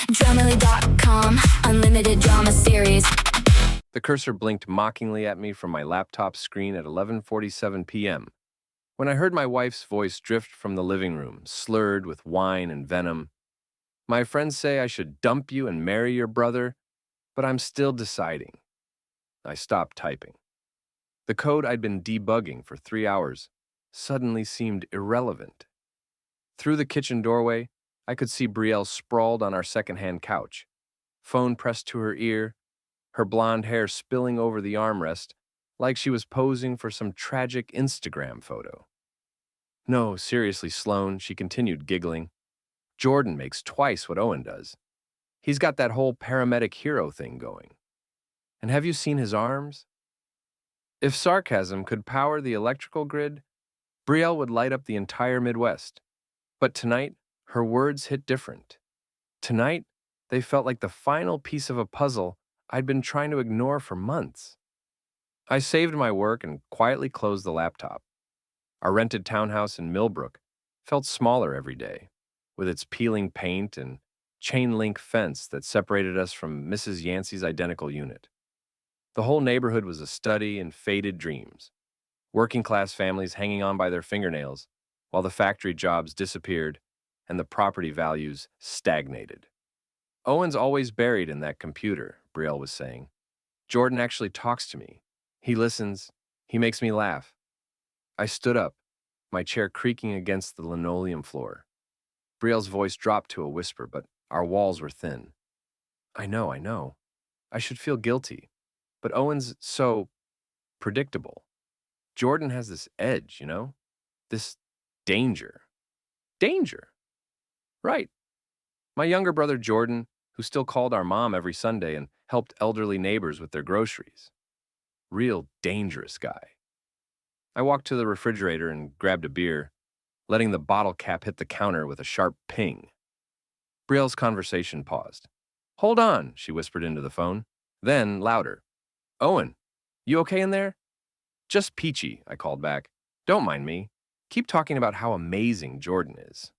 Dramily.com, unlimited drama series. The cursor blinked mockingly at me from my laptop screen at 11:47 p.m. when I heard my wife's voice drift from the living room, slurred with wine and venom. My friends say I should dump you and marry your brother, but I'm still deciding. I stopped typing. The code I'd been debugging for 3 hours suddenly seemed irrelevant. Through the kitchen doorway, I could see Brielle sprawled on our secondhand couch, phone pressed to her ear, her blonde hair spilling over the armrest like she was posing for some tragic Instagram photo. No, seriously, Sloan, she continued, giggling. Jordan makes twice what Owen does. He's got that whole paramedic hero thing going. And have you seen his arms? If sarcasm could power the electrical grid, Brielle would light up the entire Midwest. But tonight, her words hit different. Tonight, they felt like the final piece of a puzzle I'd been trying to ignore for months. I saved my work and quietly closed the laptop. Our rented townhouse in Millbrook felt smaller every day, with its peeling paint and chain-link fence that separated us from Mrs. Yancey's identical unit. The whole neighborhood was a study in faded dreams, working-class families hanging on by their fingernails, while the factory jobs disappeared and the property values stagnated. Owen's always buried in that computer, Brielle was saying. Jordan actually talks to me. He listens. He makes me laugh. I stood up, my chair creaking against the linoleum floor. Brielle's voice dropped to a whisper, but our walls were thin. I know. I should feel guilty. But Owen's so predictable. Jordan has this edge, This danger. Danger? Right. My younger brother Jordan, who still called our mom every Sunday and helped elderly neighbors with their groceries. Real dangerous guy. I walked to the refrigerator and grabbed a beer, letting the bottle cap hit the counter with a sharp ping. Brielle's conversation paused. Hold on, she whispered into the phone. Then, louder. Owen, you okay in there? Just peachy, I called back. Don't mind me. Keep talking about how amazing Jordan is.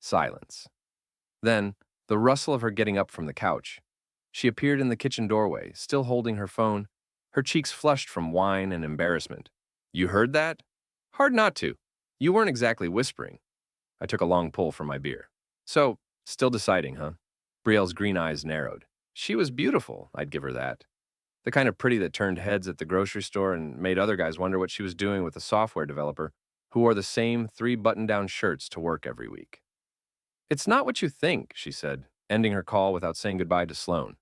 Silence. Then, the rustle of her getting up from the couch. She appeared in the kitchen doorway, still holding her phone, her cheeks flushed from wine and embarrassment. You heard that? Hard not to. You weren't exactly whispering. I took a long pull from my beer. So, still deciding, huh? Brielle's green eyes narrowed. She was beautiful, I'd give her that. The kind of pretty that turned heads at the grocery store and made other guys wonder what she was doing with a software developer who wore the same 3 button-down shirts to work every week. It's not what you think, she said, ending her call without saying goodbye to Sloan.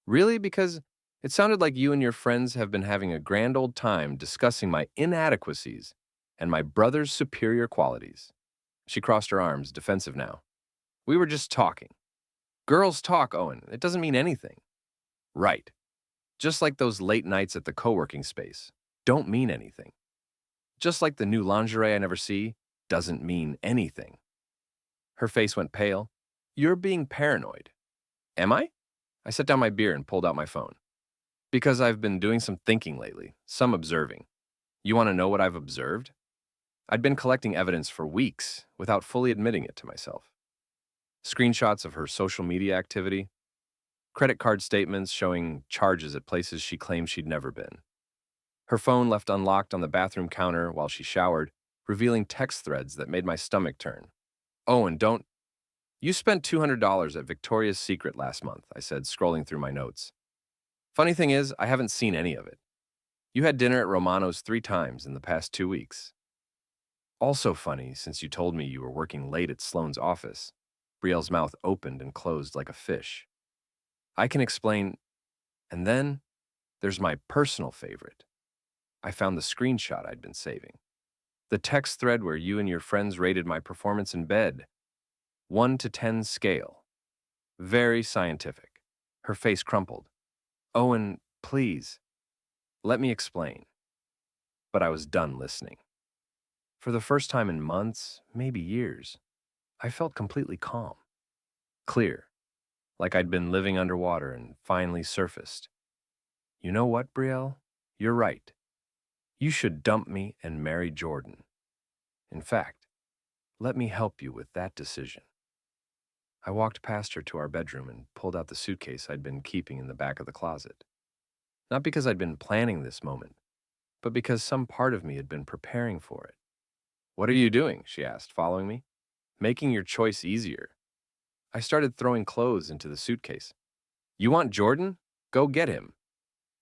Really? Because it sounded like you and your friends have been having a grand old time discussing my inadequacies and my brother's superior qualities. She crossed her arms, defensive now. We were just talking. Girls talk, Owen. It doesn't mean anything. Right. Just like those late nights at the co-working space. Don't mean anything. Just like the new lingerie I never see doesn't mean anything. Her face went pale. You're being paranoid. Am I? I set down my beer and pulled out my phone. Because I've been doing some thinking lately, some observing. You want to know what I've observed? I'd been collecting evidence for weeks without fully admitting it to myself. Screenshots of her social media activity, credit card statements showing charges at places she claimed she'd never been. Her phone left unlocked on the bathroom counter while she showered, revealing text threads that made my stomach turn. Owen, don't... You spent $200 at Victoria's Secret last month, I said, scrolling through my notes. Funny thing is, I haven't seen any of it. You had dinner at Romano's 3 times in the past 2 weeks. Also funny, since you told me you were working late at Sloane's office. Brielle's mouth opened and closed like a fish. I can explain. And then, there's my personal favorite. I found the screenshot I'd been saving. The text thread where you and your friends rated my performance in bed. 1 to 10 scale. Very scientific. Her face crumpled. Owen, please. Let me explain. But I was done listening. For the first time in months, maybe years, I felt completely calm. Clear. Like I'd been living underwater and finally surfaced. You know what, Brielle? You're right. You should dump me and marry Jordan. In fact, let me help you with that decision. I walked past her to our bedroom and pulled out the suitcase I'd been keeping in the back of the closet. Not because I'd been planning this moment, but because some part of me had been preparing for it. "What are you doing?" she asked, following me. "Making your choice easier." I started throwing clothes into the suitcase. "You want Jordan? Go get him.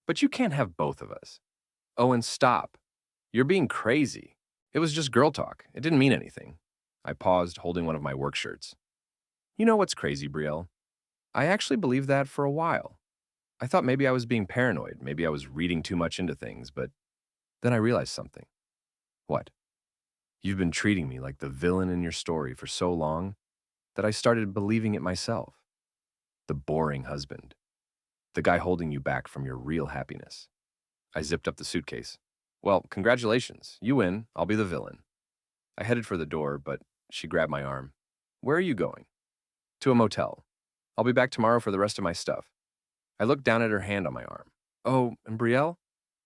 But you can't have both of us." "Owen, stop. You're being crazy. It was just girl talk. It didn't mean anything." I paused, holding one of my work shirts. "You know what's crazy, Brielle? I actually believed that for a while. I thought maybe I was being paranoid, maybe I was reading too much into things, but then I realized something." "What?" "You've been treating me like the villain in your story for so long that I started believing it myself. The boring husband. The guy holding you back from your real happiness." I zipped up the suitcase. "Well, congratulations. You win. I'll be the villain." I headed for the door, but she grabbed my arm. "Where are you going?" "To a motel. I'll be back tomorrow for the rest of my stuff." I looked down at her hand on my arm. "Oh, and Brielle,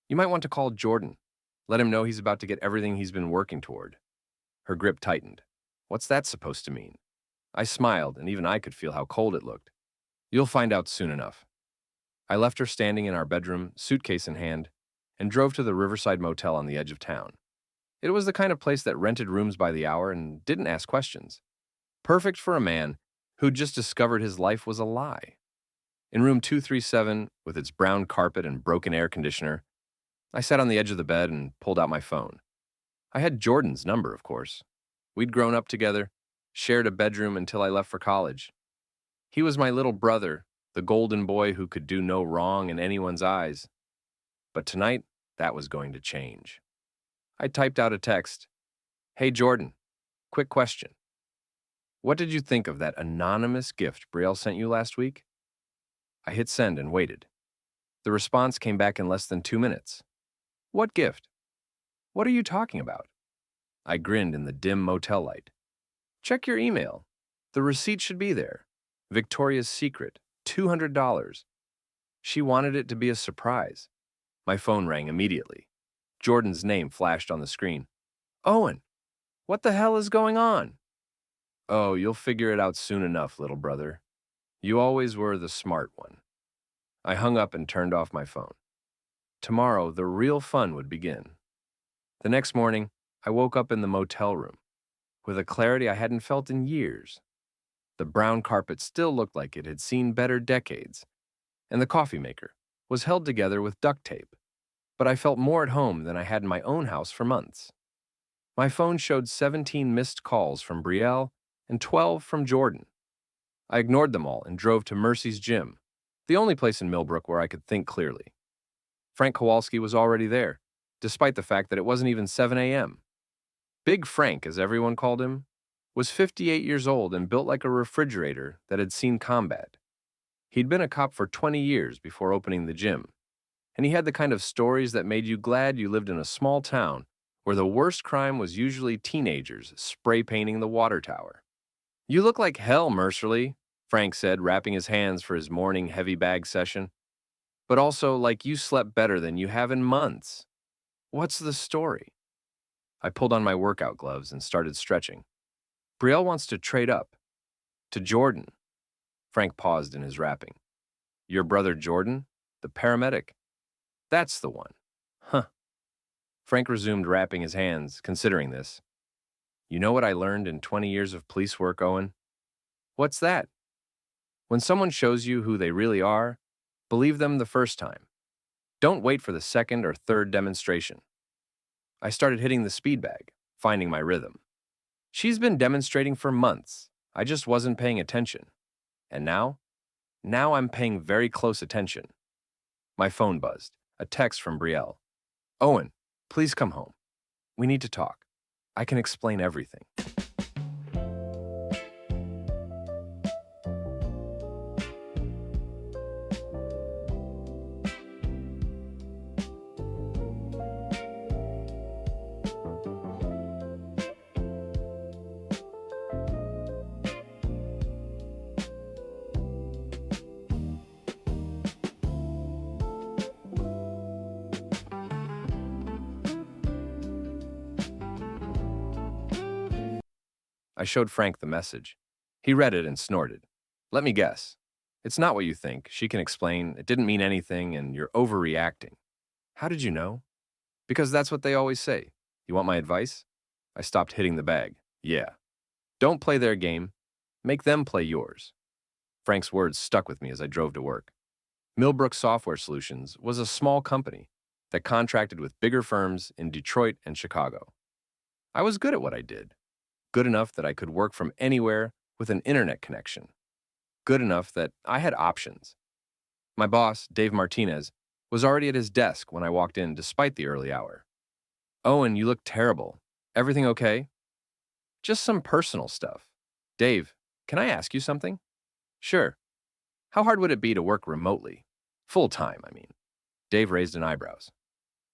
you might want to call Jordan. Let him know he's about to get everything he's been working toward." Her grip tightened. "What's that supposed to mean?" I smiled, and even I could feel how cold it looked. "You'll find out soon enough." I left her standing in our bedroom, suitcase in hand, and drove to the Riverside Motel on the edge of town. It was the kind of place that rented rooms by the hour and didn't ask questions. Perfect for a man who'd just discovered his life was a lie. In room 237, with its brown carpet and broken air conditioner, I sat on the edge of the bed and pulled out my phone. I had Jordan's number, of course. We'd grown up together, shared a bedroom until I left for college. He was my little brother, the golden boy who could do no wrong in anyone's eyes. But tonight, that was going to change. I typed out a text. "Hey, Jordan, quick question. What did you think of that anonymous gift Brielle sent you last week?" I hit send and waited. The response came back in less than 2 minutes. "What gift? What are you talking about?" I grinned in the dim motel light. "Check your email. The receipt should be there. Victoria's Secret, $200. She wanted it to be a surprise." My phone rang immediately. Jordan's name flashed on the screen. "Owen, what the hell is going on?" "Oh, you'll figure it out soon enough, little brother. You always were the smart one." I hung up and turned off my phone. Tomorrow, the real fun would begin. The next morning, I woke up in the motel room, with a clarity I hadn't felt in years. The brown carpet still looked like it had seen better decades, and the coffee maker was held together with duct tape. But I felt more at home than I had in my own house for months. My phone showed 17 missed calls from Brielle and 12 from Jordan. I ignored them all and drove to Mercy's gym, the only place in Millbrook where I could think clearly. Frank Kowalski was already there, despite the fact that it wasn't even 7 a.m. Big Frank, as everyone called him, was 58 years old and built like a refrigerator that had seen combat. He'd been a cop for 20 years before opening the gym, and he had the kind of stories that made you glad you lived in a small town where the worst crime was usually teenagers spray painting the water tower. "You look like hell, Mercerly," Frank said, wrapping his hands for his morning heavy bag session. "But also like you slept better than you have in months. What's the story?" I pulled on my workout gloves and started stretching. "Brielle wants to trade up. To Jordan." Frank paused in his rapping. "Your brother Jordan? The paramedic?" "That's the one." "Huh." Frank resumed wrapping his hands, considering this. "You know what I learned in 20 years of police work, Owen?" "What's that?" "When someone shows you who they really are, believe them the first time. Don't wait for the second or third demonstration." I started hitting the speed bag, finding my rhythm. She's been demonstrating for months. I just wasn't paying attention. And now? Now I'm paying very close attention. My phone buzzed. A text from Brielle. "Owen, please come home. We need to talk. I can explain everything." I showed Frank the message. He read it and snorted. Let me guess. It's not what you think. She can explain. It didn't mean anything, and you're overreacting. How did you know? Because that's what they always say. You want my advice? I stopped hitting the bag. Yeah. Don't play their game. Make them play yours. Frank's words stuck with me as I drove to work. Millbrook Software Solutions was a small company that contracted with bigger firms in Detroit and Chicago. I was good at what I did, good enough that I could work from anywhere with an internet connection, good enough that I had options. My boss, Dave Martinez, was already at his desk when I walked in despite the early hour. Owen, you look terrible. Everything okay? Just some personal stuff. Dave, can I ask you something? Sure. How hard would it be to work remotely? Full time, I mean. Dave raised an eyebrows.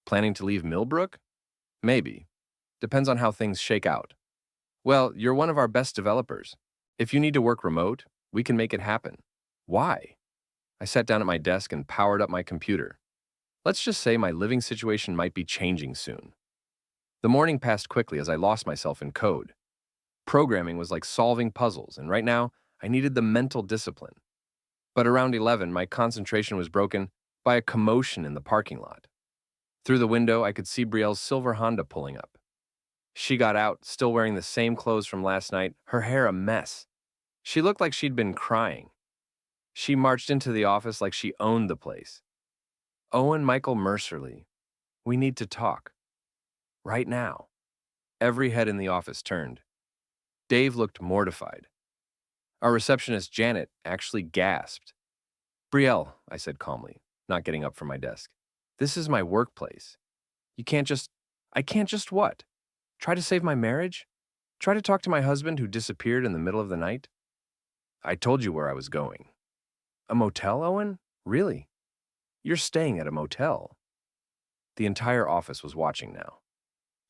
Planning to leave Millbrook? Maybe. Depends on how things shake out. Well, you're one of our best developers. If you need to work remote, we can make it happen. Why? I sat down at my desk and powered up my computer. Let's just say my living situation might be changing soon. The morning passed quickly as I lost myself in code. Programming was like solving puzzles, and right now, I needed the mental discipline. But around 11, my concentration was broken by a commotion in the parking lot. Through the window, I could see Brielle's silver Honda pulling up. She got out, still wearing the same clothes from last night, her hair a mess. She looked like she'd been crying. She marched into the office like she owned the place. Owen Michael Mercerly, we need to talk. Right now. Every head in the office turned. Dave looked mortified. Our receptionist, Janet, actually gasped. Brielle, I said calmly, not getting up from my desk. This is my workplace. I can't just what? Try to save my marriage? Try to talk to my husband who disappeared in the middle of the night? I told you where I was going. A motel, Owen? Really? You're staying at a motel. The entire office was watching now.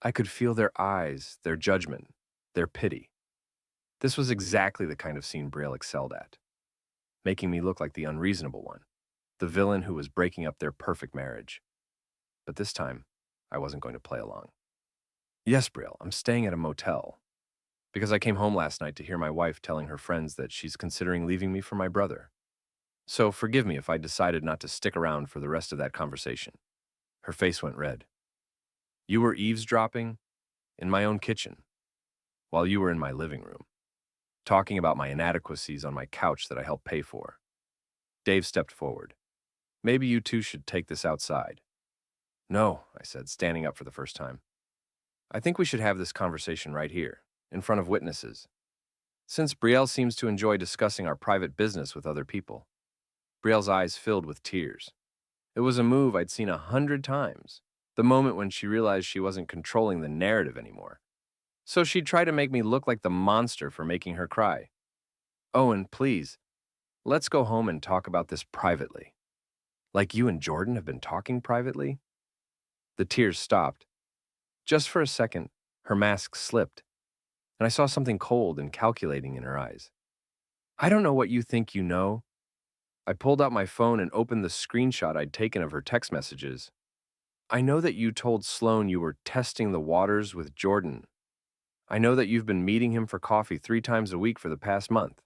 I could feel their eyes, their judgment, their pity. This was exactly the kind of scene Brielle excelled at, making me look like the unreasonable one, the villain who was breaking up their perfect marriage. But this time, I wasn't going to play along. Yes, Brielle, I'm staying at a motel, because I came home last night to hear my wife telling her friends that she's considering leaving me for my brother. So forgive me if I decided not to stick around for the rest of that conversation. Her face went red. You were eavesdropping in my own kitchen, while you were in my living room, talking about my inadequacies on my couch that I helped pay for. Dave stepped forward. Maybe you two should take this outside. No, I said, standing up for the first time. I think we should have this conversation right here, in front of witnesses. Since Brielle seems to enjoy discussing our private business with other people. Brielle's eyes filled with tears. It was a move I'd seen 100 times, the moment when she realized she wasn't controlling the narrative anymore. So she'd try to make me look like the monster for making her cry. Owen, please, let's go home and talk about this privately. Like you and Jordan have been talking privately? The tears stopped. Just for a second, her mask slipped, and I saw something cold and calculating in her eyes. I don't know what you think you know. I pulled out my phone and opened the screenshot I'd taken of her text messages. I know that you told Sloan you were testing the waters with Jordan. I know that you've been meeting him for coffee 3 times a week for the past month.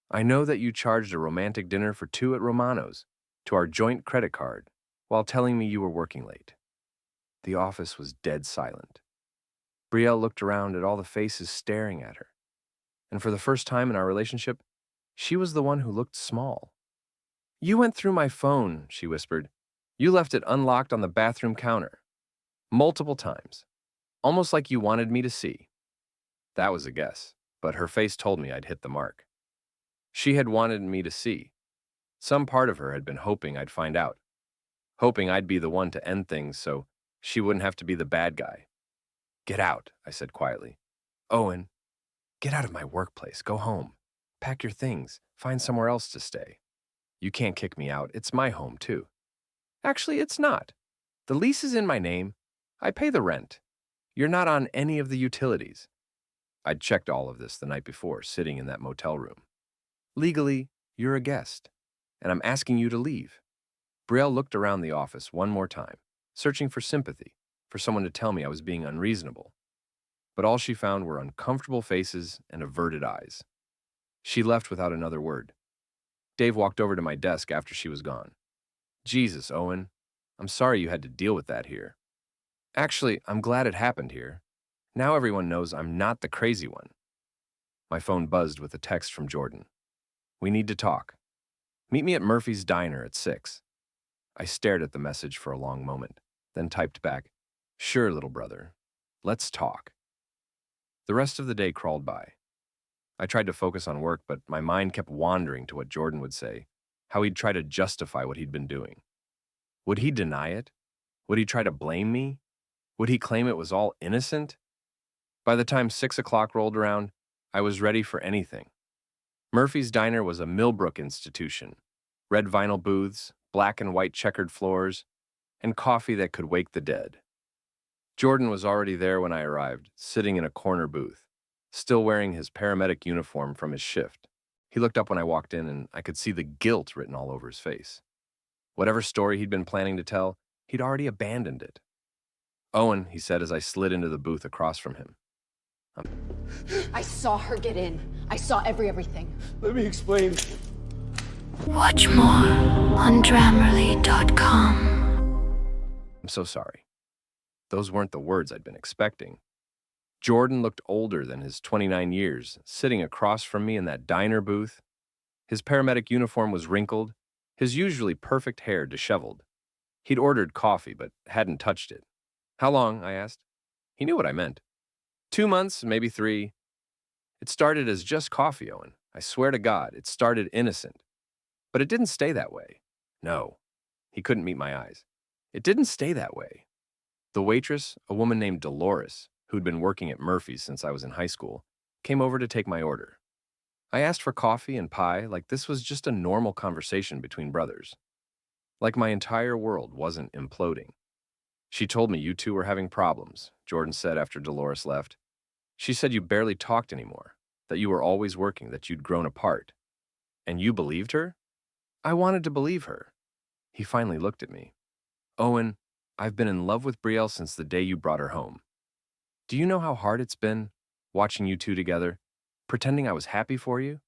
I know that you charged a romantic dinner for 2 at Romano's to our joint credit card while telling me you were working late. The office was dead silent. Brielle looked around at all the faces staring at her. And for the first time in our relationship, she was the one who looked small. You went through my phone, she whispered. You left it unlocked on the bathroom counter. Multiple times. Almost like you wanted me to see. That was a guess, but her face told me I'd hit the mark. She had wanted me to see. Some part of her had been hoping I'd find out. Hoping I'd be the one to end things so she wouldn't have to be the bad guy. Get out, I said quietly. Owen, get out of my workplace. Go home. Pack your things. Find somewhere else to stay. You can't kick me out. It's my home, too. Actually, it's not. The lease is in my name. I pay the rent. You're not on any of the utilities. I'd checked all of this the night before, sitting in that motel room. Legally, you're a guest, and I'm asking you to leave. Brielle looked around the office one more time, searching for sympathy, for someone to tell me I was being unreasonable. But all she found were uncomfortable faces and averted eyes. She left without another word, Dave walked over to my desk after she was gone. Jesus, Owen. I'm sorry you had to deal with that here. Actually, I'm glad it happened here. Now everyone knows I'm not the crazy one. My phone buzzed with a text from Jordan. We need to talk. Meet me at Murphy's Diner at 6. I stared at the message for a long moment, then typed back, Sure, little brother. Let's talk. The rest of the day crawled by. I tried to focus on work, but my mind kept wandering to what Jordan would say, how he'd try to justify what he'd been doing. Would he deny it? Would he try to blame me? Would he claim it was all innocent? By the time 6 o'clock rolled around, I was ready for anything. Murphy's Diner was a Millbrook institution. Red vinyl booths, black and white checkered floors, and coffee that could wake the dead. Jordan was already there when I arrived, sitting in a corner booth, still wearing his paramedic uniform from his shift. He looked up when I walked in, and I could see the guilt written all over his face. Whatever story he'd been planning to tell, he'd already abandoned it. Owen, he said as I slid into the booth across from him. I saw her get in. I saw everything. Let me explain. Watch more on Grammarly.com. I'm so sorry. Those weren't the words I'd been expecting. Jordan looked older than his 29 years, sitting across from me in that diner booth. His paramedic uniform was wrinkled, his usually perfect hair disheveled. He'd ordered coffee, but hadn't touched it. How long? I asked. He knew what I meant. 2 months, maybe 3. It started as just coffee, Owen. I swear to God, it started innocent. But it didn't stay that way. No. He couldn't meet my eyes. It didn't stay that way. The waitress, a woman named Dolores, who'd been working at Murphy's since I was in high school, came over to take my order. I asked for coffee and pie like this was just a normal conversation between brothers. Like my entire world wasn't imploding. She told me you two were having problems, Jordan said after Dolores left. She said you barely talked anymore, that you were always working, that you'd grown apart. And you believed her? I wanted to believe her. He finally looked at me. Owen, I've been in love with Brielle since the day you brought her home. Do you know how hard it's been, watching you two together, pretending I was happy for you?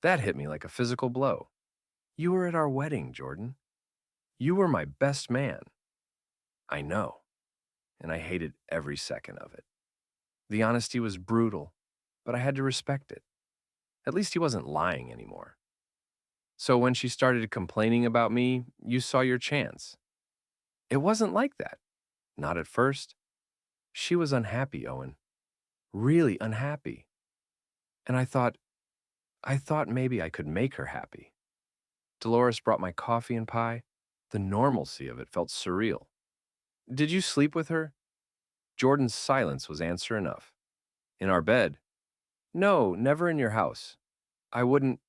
That hit me like a physical blow. You were at our wedding, Jordan. You were my best man. I know, and I hated every second of it. The honesty was brutal, but I had to respect it. At least he wasn't lying anymore. So when she started complaining about me, you saw your chance. It wasn't like that. Not at first. She was unhappy, Owen. Really unhappy. And I thought maybe I could make her happy. Dolores brought my coffee and pie. The normalcy of it felt surreal. Did you sleep with her? Jordan's silence was answer enough. In our bed? No, never in your house. I wouldn't.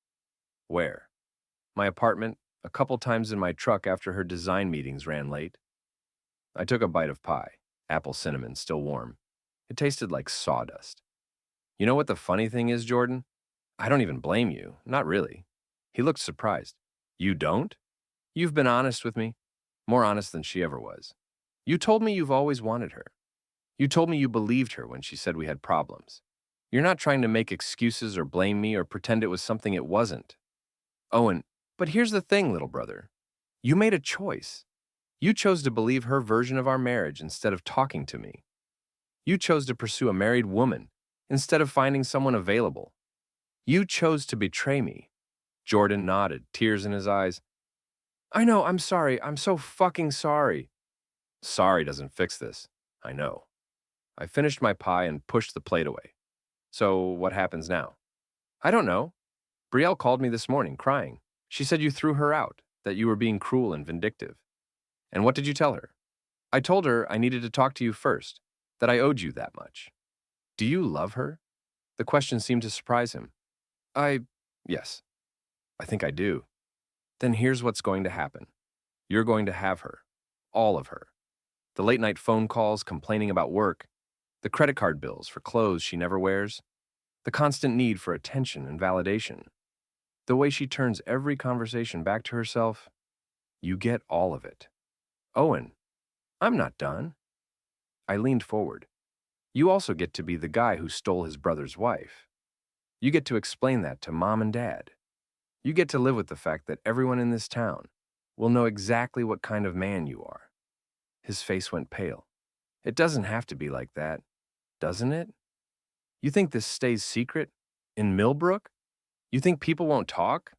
Where? My apartment, a couple times in my truck after her design meetings ran late. I took a bite of pie, apple cinnamon, still warm. It tasted like sawdust. You know what the funny thing is, Jordan? I don't even blame you, not really. He looked surprised. You don't? You've been honest with me, more honest than she ever was. You told me you've always wanted her. You told me you believed her when she said we had problems. You're not trying to make excuses or blame me or pretend it was something it wasn't. Owen, but here's the thing, little brother. You made a choice. You chose to believe her version of our marriage instead of talking to me. You chose to pursue a married woman instead of finding someone available. You chose to betray me. Jordan nodded, tears in his eyes. I know, I'm sorry. I'm so fucking sorry. Sorry doesn't fix this. I know. I finished my pie and pushed the plate away. So what happens now? I don't know. Brielle called me this morning, crying. She said you threw her out, that you were being cruel and vindictive. And what did you tell her? I told her I needed to talk to you first, that I owed you that much. Do you love her? The question seemed to surprise him. Yes, I think I do. Then here's what's going to happen. You're going to have her. All of her. The late-night phone calls complaining about work, the credit card bills for clothes she never wears, the constant need for attention and validation, the way she turns every conversation back to herself. You get all of it. Owen, I'm not done. I leaned forward. You also get to be the guy who stole his brother's wife. You get to explain that to Mom and Dad. You get to live with the fact that everyone in this town will know exactly what kind of man you are. His face went pale. It doesn't have to be like that, doesn't it? You think this stays secret? In Millbrook? You think people won't talk?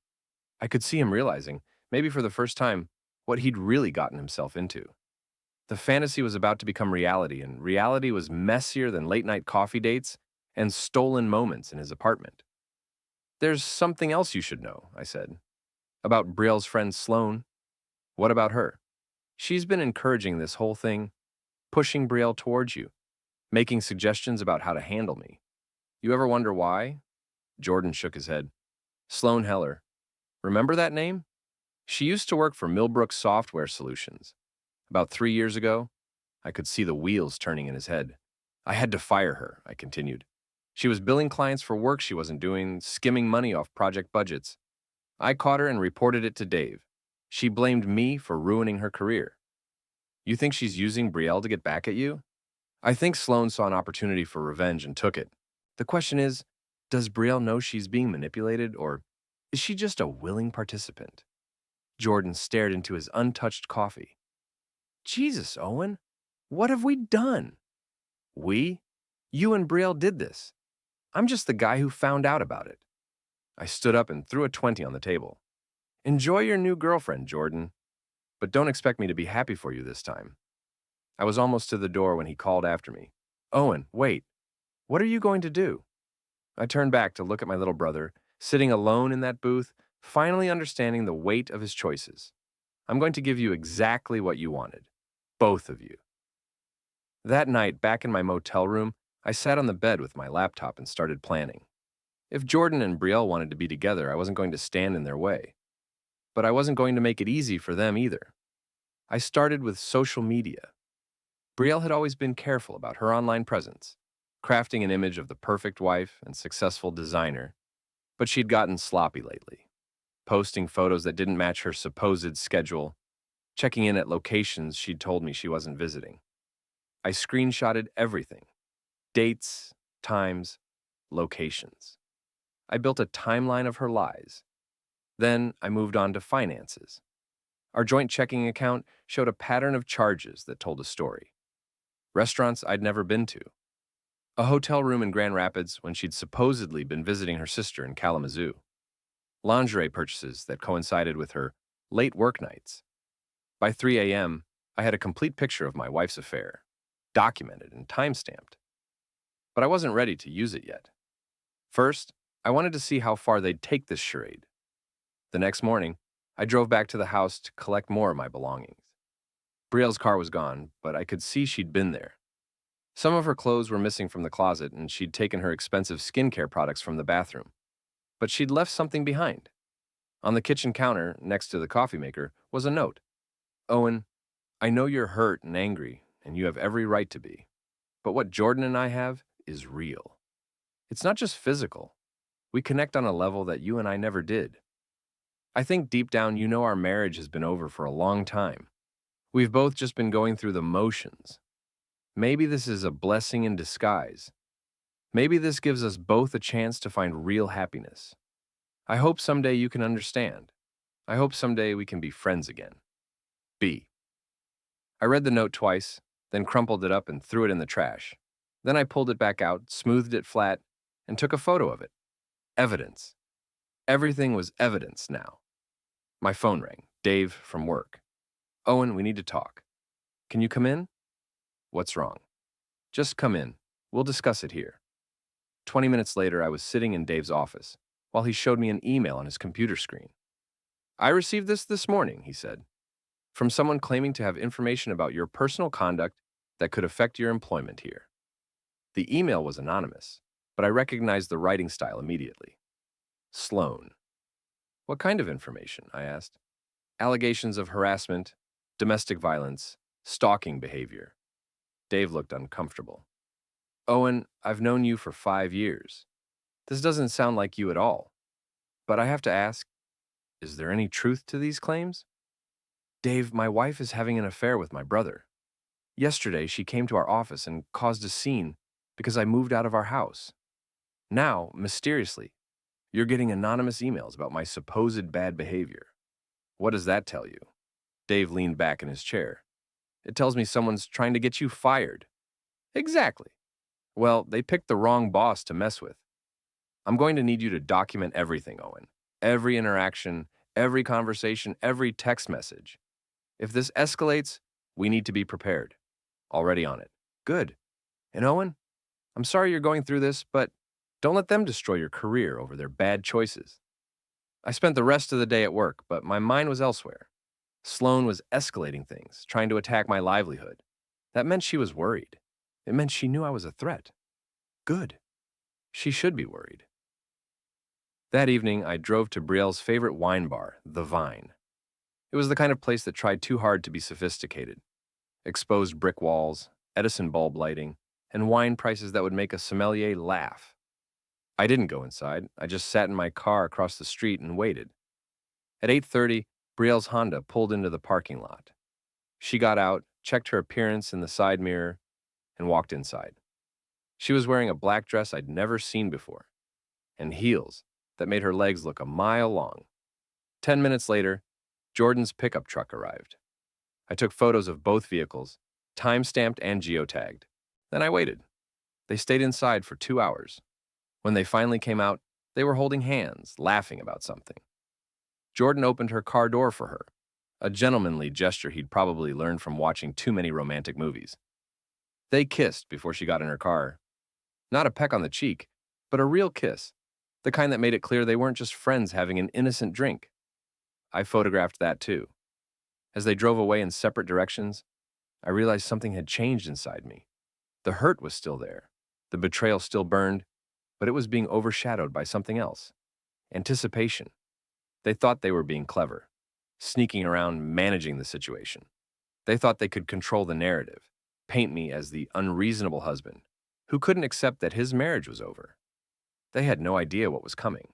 I could see him realizing, maybe for the first time, what he'd really gotten himself into. The fantasy was about to become reality, and reality was messier than late-night coffee dates and stolen moments in his apartment. There's something else you should know, I said. About Brielle's friend Sloane. What about her? She's been encouraging this whole thing, pushing Brielle towards you, making suggestions about how to handle me. You ever wonder why? Jordan shook his head. Sloane Heller. Remember that name? She used to work for Millbrook Software Solutions. About 3 years ago, I could see the wheels turning in his head. I had to fire her, I continued. She was billing clients for work she wasn't doing, skimming money off project budgets. I caught her and reported it to Dave. She blamed me for ruining her career. You think she's using Brielle to get back at you? I think Sloane saw an opportunity for revenge and took it. The question is, does Brielle know she's being manipulated, or is she just a willing participant? Jordan stared into his untouched coffee. Jesus, Owen, what have we done? We? You and Brielle did this. I'm just the guy who found out about it. I stood up and threw a 20 on the table. Enjoy your new girlfriend, Jordan, but don't expect me to be happy for you this time. I was almost to the door when he called after me. Owen, wait. What are you going to do? I turned back to look at my little brother, sitting alone in that booth, finally understanding the weight of his choices. I'm going to give you exactly what you wanted. Both of you. That night, back in my motel room, I sat on the bed with my laptop and started planning. If Jordan and Brielle wanted to be together, I wasn't going to stand in their way. But I wasn't going to make it easy for them either. I started with social media. Brielle had always been careful about her online presence, crafting an image of the perfect wife and successful designer, but she'd gotten sloppy lately, posting photos that didn't match her supposed schedule, checking in at locations she'd told me she wasn't visiting. I screenshotted everything: dates, times, locations. I built a timeline of her lies. Then I moved on to finances. Our joint checking account showed a pattern of charges that told a story. Restaurants I'd never been to. A hotel room in Grand Rapids when she'd supposedly been visiting her sister in Kalamazoo. Lingerie purchases that coincided with her late work nights. By 3 a.m., I had a complete picture of my wife's affair, documented and time-stamped. But I wasn't ready to use it yet. First, I wanted to see how far they'd take this charade. The next morning, I drove back to the house to collect more of my belongings. Brielle's car was gone, but I could see she'd been there. Some of her clothes were missing from the closet, and she'd taken her expensive skincare products from the bathroom. But she'd left something behind. On the kitchen counter, next to the coffee maker, was a note. Owen, I know you're hurt and angry, and you have every right to be. But what Jordan and I have is real. It's not just physical. We connect on a level that you and I never did. I think deep down you know our marriage has been over for a long time. We've both just been going through the motions. Maybe this is a blessing in disguise. Maybe this gives us both a chance to find real happiness. I hope someday you can understand. I hope someday we can be friends again. B. I read the note twice, then crumpled it up and threw it in the trash. Then I pulled it back out, smoothed it flat, and took a photo of it. Evidence. Everything was evidence now. My phone rang. Dave from work. Owen, we need to talk. Can you come in? What's wrong? Just come in. We'll discuss it here. 20 minutes later, I was sitting in Dave's office while he showed me an email on his computer screen. I received this morning, he said, from someone claiming to have information about your personal conduct that could affect your employment here. The email was anonymous, but I recognized the writing style immediately. Sloane. What kind of information? I asked. Allegations of harassment, domestic violence, stalking behavior. Dave looked uncomfortable. Owen, I've known you for 5 years. This doesn't sound like you at all. But I have to ask, is there any truth to these claims? Dave, my wife is having an affair with my brother. Yesterday, she came to our office and caused a scene because I moved out of our house. Now, mysteriously, You're getting anonymous emails about my supposed bad behavior. What does that tell you? Dave leaned back in his chair. It tells me someone's trying to get you fired. Exactly. Well, they picked the wrong boss to mess with. I'm going to need you to document everything, Owen. Every interaction, every conversation, every text message. If this escalates, we need to be prepared. Already on it. Good. And Owen, I'm sorry you're going through this, but don't let them destroy your career over their bad choices. I spent the rest of the day at work, but my mind was elsewhere. Sloane was escalating things, trying to attack my livelihood. That meant she was worried. It meant she knew I was a threat. Good. She should be worried. That evening, I drove to Brielle's favorite wine bar, The Vine. It was the kind of place that tried too hard to be sophisticated. Exposed brick walls, Edison bulb lighting, and wine prices that would make a sommelier laugh. I didn't go inside. I just sat in my car across the street and waited. At 8:30, Brielle's Honda pulled into the parking lot. She got out, checked her appearance in the side mirror, and walked inside. She was wearing a black dress I'd never seen before, and heels that made her legs look a mile long. 10 minutes later, Jordan's pickup truck arrived. I took photos of both vehicles, time-stamped and geotagged. Then I waited. They stayed inside for 2 hours. When they finally came out, they were holding hands, laughing about something. Jordan opened her car door for her, a gentlemanly gesture he'd probably learned from watching too many romantic movies. They kissed before she got in her car. Not a peck on the cheek, but a real kiss, the kind that made it clear they weren't just friends having an innocent drink. I photographed that too. As they drove away in separate directions, I realized something had changed inside me. The hurt was still there, the betrayal still burned, but it was being overshadowed by something else. Anticipation. They thought they were being clever, sneaking around, managing the situation. They thought they could control the narrative, paint me as the unreasonable husband who couldn't accept that his marriage was over. They had no idea what was coming.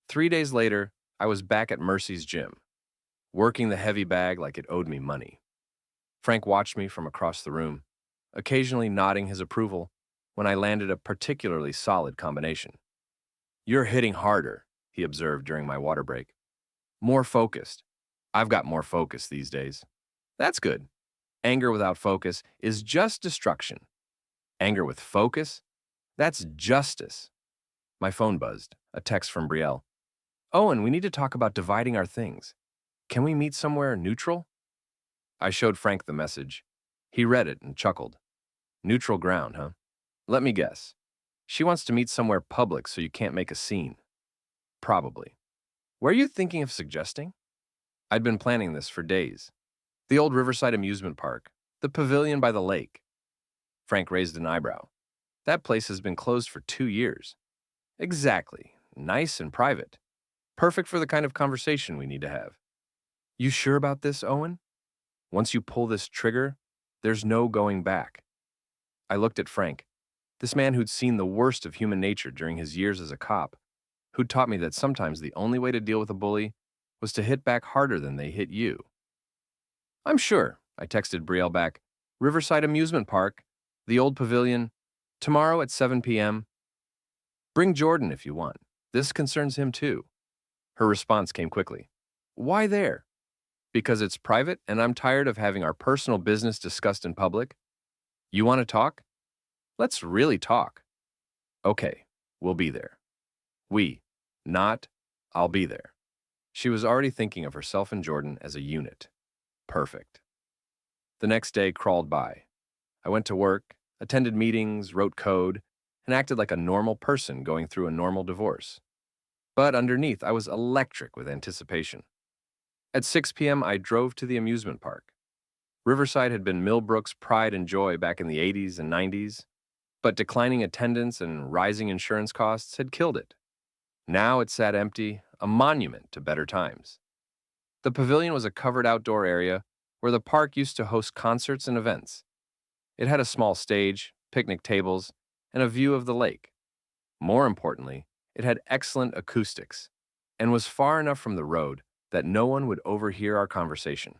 3 days later, I was back at Mercy's gym, working the heavy bag like it owed me money. Frank watched me from across the room, occasionally nodding his approval when I landed a particularly solid combination. "You're hitting harder," he observed during my water break. "More focused. I've got more focus these days." That's good. Anger without focus is just destruction. Anger with focus? That's justice. My phone buzzed, a text from Brielle. "Owen, we need to talk about dividing our things. Can we meet somewhere neutral?" I showed Frank the message. He read it and chuckled. "Neutral ground, huh? Let me guess. She wants to meet somewhere public so you can't make a scene." Probably. "Were you thinking of suggesting?" I'd been planning this for days. The old Riverside amusement park, the pavilion by the lake. Frank raised an eyebrow. "That place has been closed for 2 years." "Exactly. Nice and private. Perfect for the kind of conversation we need to have." "You sure about this, Owen? Once you pull this trigger, there's no going back." I looked at Frank, this man who'd seen the worst of human nature during his years as a cop, who'd taught me that sometimes the only way to deal with a bully was to hit back harder than they hit you. "I'm sure," I texted Brielle back. "Riverside Amusement Park, the old pavilion, tomorrow at 7 p.m. Bring Jordan if you want. This concerns him too." Her response came quickly. "Why there?" "Because it's private and I'm tired of having our personal business discussed in public. You want to talk? Let's really talk." "Okay, we'll be there." We, not I'll be there. She was already thinking of herself and Jordan as a unit. Perfect. The next day crawled by. I went to work, attended meetings, wrote code, and acted like a normal person going through a normal divorce. But underneath, I was electric with anticipation. At 6 p.m., I drove to the amusement park. Riverside had been Millbrook's pride and joy back in the 80s and 90s, but declining attendance and rising insurance costs had killed it. Now it sat empty, a monument to better times. The pavilion was a covered outdoor area where the park used to host concerts and events. It had a small stage, picnic tables, and a view of the lake. More importantly, it had excellent acoustics and was far enough from the road that no one would overhear our conversation.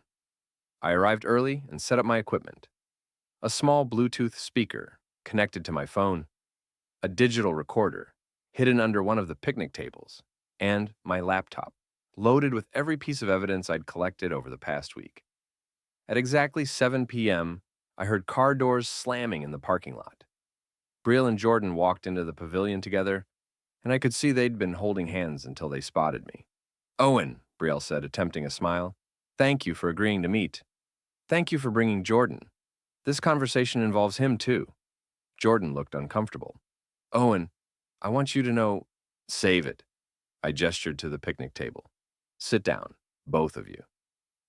I arrived early and set up my equipment. A small Bluetooth speaker connected to my phone, a digital recorder hidden under one of the picnic tables, and my laptop, loaded with every piece of evidence I'd collected over the past week. At exactly 7 p.m., I heard car doors slamming in the parking lot. Brielle and Jordan walked into the pavilion together, and I could see they'd been holding hands until they spotted me. "Owen," Brielle said, attempting a smile, "thank you for agreeing to meet. Thank you for bringing Jordan. This conversation involves him, too." Jordan looked uncomfortable. "Owen, I want you to know—" "Save it." I gestured to the picnic table. "Sit down, both of you."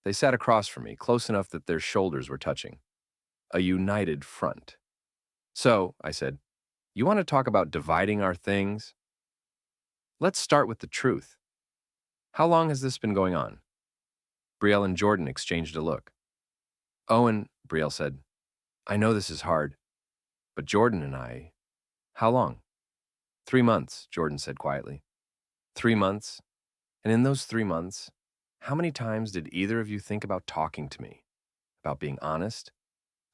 They sat across from me, close enough that their shoulders were touching. A united front. "So," I said, "you want to talk about dividing our things? Let's start with the truth. How long has this been going on?" Brielle and Jordan exchanged a look. "Owen," Brielle said, "I know this is hard, but Jordan and I—" "How long?" "3 months," Jordan said quietly. 3 months? And in those 3 months, how many times did either of you think about talking to me? About being honest?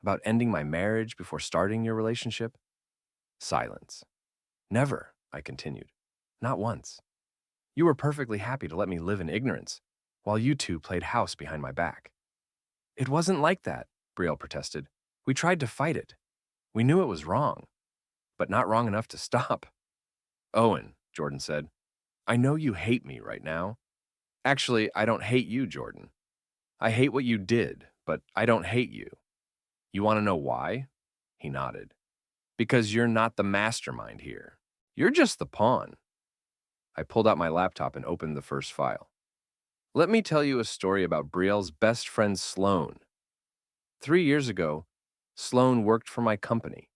About ending my marriage before starting your relationship?" Silence. "Never," I continued. "Not once. You were perfectly happy to let me live in ignorance, while you two played house behind my back." "It wasn't like that," Brielle protested. "We tried to fight it. We knew it was wrong, but not wrong enough to stop." "Owen," Jordan said, "I know you hate me right now. Actually, I don't hate you, Jordan. I hate what you did, but I don't hate you. You want to know why?" He nodded. "Because you're not the mastermind here. You're just the pawn." I pulled out my laptop and opened the first file. "Let me tell you a story about Brielle's best friend, Sloane. 3 years ago, Sloane worked for my company.